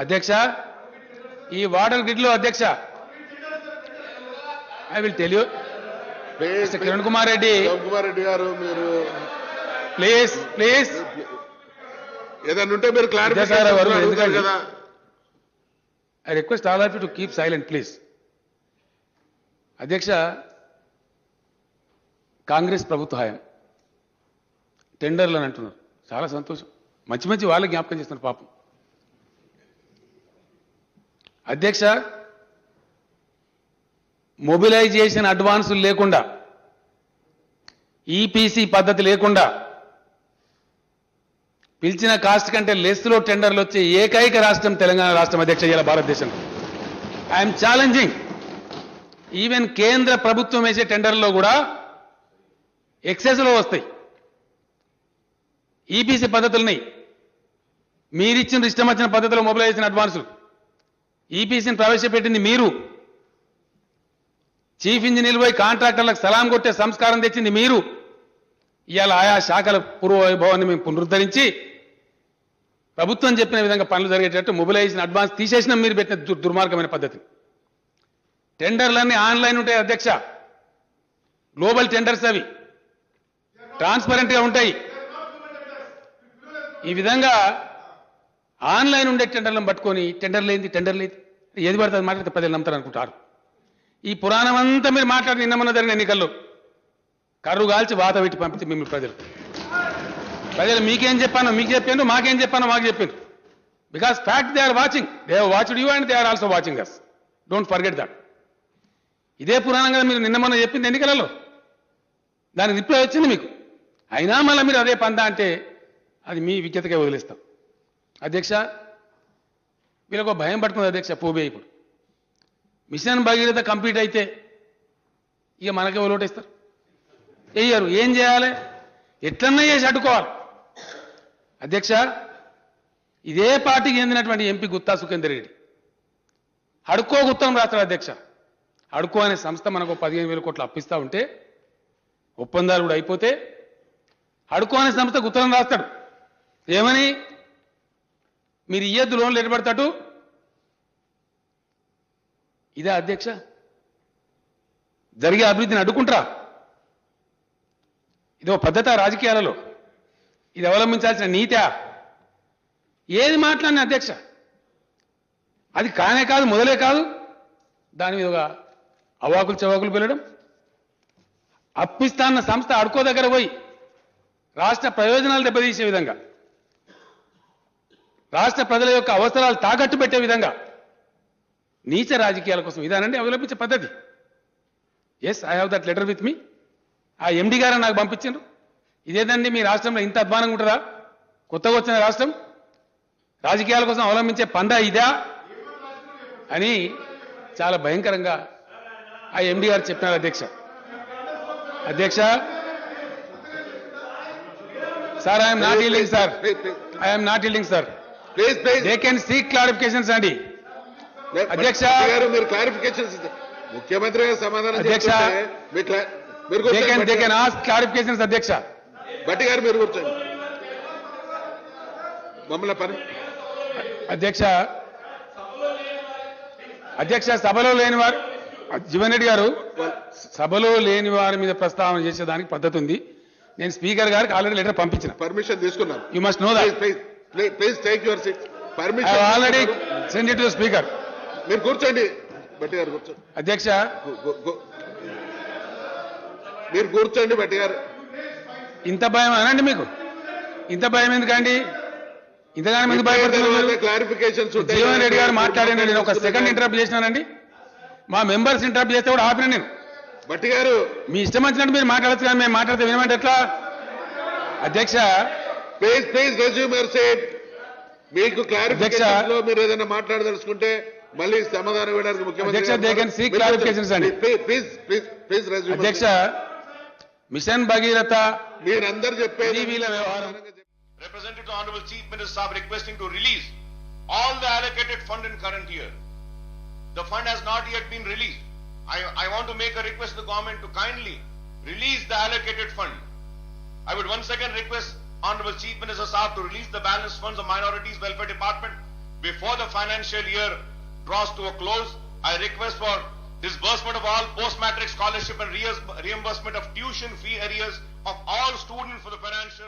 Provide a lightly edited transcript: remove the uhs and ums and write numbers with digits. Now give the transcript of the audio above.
అధ్యక్ష ఈ water grid లో అధ్యక్ష I will tell you Kiran Kumar Reddy గారు మీరు ప్లీజ్ ప్లీజ్ ఏదైనా ఉంటే మీరు క్లారిఫికేషన్ కదా. I request all of you to keep silent please. అధ్యక్ష కాంగ్రెస్ ప్రభుత్వ హయాం టెండర్లు అని అంటున్నారు, చాలా సంతోషం, మంచి మంచి వాళ్ళకి జ్ఞాపకం చేస్తున్నారు పాపం. అధ్యక్ష మొబిలైజేషన్ అడ్వాన్సులు లేకుండా ఈపీసీ పద్ధతి లేకుండా పిలిచిన కాస్ట్ కంటే లెస్లో టెండర్లు వచ్చే ఏకైక రాష్ట్రం తెలంగాణ రాష్ట్రం అధ్యక్ష ఇలా భారతదేశంలో. ఐఎమ్ ఛాలెంజింగ్ ఈవెన్ కేంద్ర ప్రభుత్వం వేసే టెండర్లో కూడా ఎక్సెస్లో వస్తాయి ఈపీసీ పద్ధతుల్ని. మీరిచ్చిన ఇష్టం వచ్చిన పద్ధతిలో మొబిలైజేషన్ అడ్వాన్సులు ఈపీసీని ప్రవేశపెట్టింది మీరు, చీఫ్ ఇంజనీర్లు పోయి కాంట్రాక్టర్లకు సలాం కొట్టే సంస్కారం తెచ్చింది మీరు. ఇవాళ ఆయా శాఖల పూర్వ వైభవాన్ని మేము పునరుద్ధరించి ప్రభుత్వం చెప్పిన విధంగా పనులు జరిగేటట్టు మొబిలైజేషన్ అడ్వాన్స్ తీసేసిన మీరు పెట్టిన దుర్మార్గమైన పద్ధతి. టెండర్లన్నీ ఆన్లైన్ ఉంటాయి అధ్యక్ష, గ్లోబల్ టెండర్స్ అవి ట్రాన్స్పరెంట్గా ఉంటాయి. ఈ విధంగా ఆన్లైన్ ఉండే టెండర్లను పట్టుకొని టెండర్లు ఏది పడుతుంది మాట్లాడితే ప్రజలు నమ్ముతారు అనుకుంటారు. ఈ పురాణం అంతా మీరు మాట్లాడి నిన్నమన్న జరిగిన ఎన్నికల్లో కర్రు కాల్చి వాత పెట్టి పంపితే మిమ్మల్ని ప్రజలు మీకేం చెప్పానో మీకు చెప్పాను, మాకేం చెప్పానో మాకు చెప్పాను. Because fact they are watching, they have watched you and they are also watching us, don't forget that. ఇదే పురాణం కదా మీరు నిన్నమన్న చెప్పింది ఎన్నికలలో, దానికి రిప్లై వచ్చింది మీకు. అయినా మళ్ళీ మీరు అదే పందా అంటే అది మీ విజ్ఞతకే వదిలేస్తాం. అధ్యక్ష వీళ్ళకు భయం పట్టుకుంది అధ్యక్ష పోబే. ఇప్పుడు మిషన్ భగీరథ కంప్లీట్ అయితే ఇక మనకే ఓటేస్తారు, వేయరు. ఏం చేయాలి, ఎట్లన్నా చేసి అడ్డుకోవాలి. అధ్యక్ష ఇదే పార్టీకి చెందినటువంటి ఎంపీ గుత్తా సుఖేందర్ రెడ్డి హడ్కో ఉత్తరం రాస్తాడు అధ్యక్ష. హడ్కో అనే సంస్థ మనకు 15,000 కోట్లు అప్పిస్తా ఉంటే ఒప్పందాలు కూడా అయిపోతే హడ్కో అనే సంస్థకు ఉత్తరం రాస్తాడు. ఏమని, మీరు ఇయ్యద్దు లోన్లు ఎడబడతాడు. ఇదే అధ్యక్ష జరిగే అభివృద్ధిని అడ్డుకుంటారా? ఇదో పద్ధత రాజకీయాలలో? ఇది అవలంబించాల్సిన నీతా? ఏది మాట్లాడిన అధ్యక్ష అది కానే కాదు, మొదలే కాదు. దాని మీద అవాకులు చవాకులు పిలవడం, అప్పిస్తాన్న సంస్థ అడుకో దగ్గర పోయి రాష్ట్ర ప్రయోజనాలు దెబ్బతీసే విధంగా, రాష్ట్ర ప్రజల యొక్క అవసరాలు తాకట్టు పెట్టే విధంగా నీచ రాజకీయాల కోసం ఇదానండి అవలంబించే పద్ధతి. Yes, I have that letter with me. ఆ ఎండి గారు నాకు పంపించారు. ఇదేదండి మీ రాష్ట్రంలో ఇంత అధ్వానంగా ఉంటుందా? కొత్తగా వచ్చిన రాష్ట్రం రాజకీయాల కోసం అవలంబించే పందా ఇదా అని చాలా భయంకరంగా ఆ ఎండి గారు చెప్పినారు అధ్యక్ష. Sir I'm not yielding sir, I'm not yielding sir. They can seek clarifications అండి అధ్యక్ష. మీరు క్లారిఫికేషన్స్ ముఖ్యమంత్రి గారు సమాధానం అధ్యక్ష, దే కెన్ ఆస్క్ క్లారిఫికేషన్స్ అధ్యక్ష. భట్టి గారు మీరు కూర్చోండి మమ్మల్ని పని. అధ్యక్ష సభలో లేని వారు, జీవన్ రెడ్డి గారు సభలో లేని వారి మీద ప్రస్తావన చేసేదానికి పద్ధతి ఉంది. నేను స్పీకర్ గారికి ఆల్రెడీ లెటర్ పంపించిన, పర్మిషన్ తీసుకున్నాను. You must know that. Please take your seat. Permission already send it to speaker. మీరు కూర్చోండి భట్టి గారు, కూర్చోండి అధ్యక్ష. మీరు కూర్చోండి భట్టి గారు. ఇంత భయం అనండి మీకు, ఇంత భయం ఎందుకండి? ఇంతగానో ఎందుకు భయపడుతున్నారు? క్లారిఫికేషన్స్ జీవన్ రెడ్డి గారు మాట్లాడండి, నేను ఒక సెకండ్ ఇంటరప్ట్ చేసినానండి. మా మెంబర్స్ ఇంటరప్ట్ చేస్తే కూడా ఆపిన నేను. భట్టి గారు మీ ఇష్టం వచ్చినట్టు మీరు మాట్లాడచ్చు, కానీ మేము మాట్లాడితే వినమంటే ఎట్లా? అధ్యక్ష ప్లీజ్ రెజ్యూమ్ యువర్ సీట్. మీకు క్లారిఫికేషన్ లో మీరు ఏదైనా మాట్లాడదలుచుకుంటే మళ్ళీ సమాధానం ఇవ్వడానికి ముఖ్యమంత్రి ప్లీజ్ రెజ్యూమ్. అధ్యక్ష మిషన్ భగీరథ మీరందరూ చెప్పేది వ్యవహారం. Representative to Honorable Chief Minister Saab requesting to release all the allocated fund in current year. The fund has not yet been released. I want to make a request to the government to kindly release the allocated fund. I would once again request Honorable Chief Minister Saab to release the balance funds of Minorities Welfare Department before the financial year draws to a close, I request for disbursement of all post-matric scholarship and reimbursement of tuition fee arrears of all students for the financial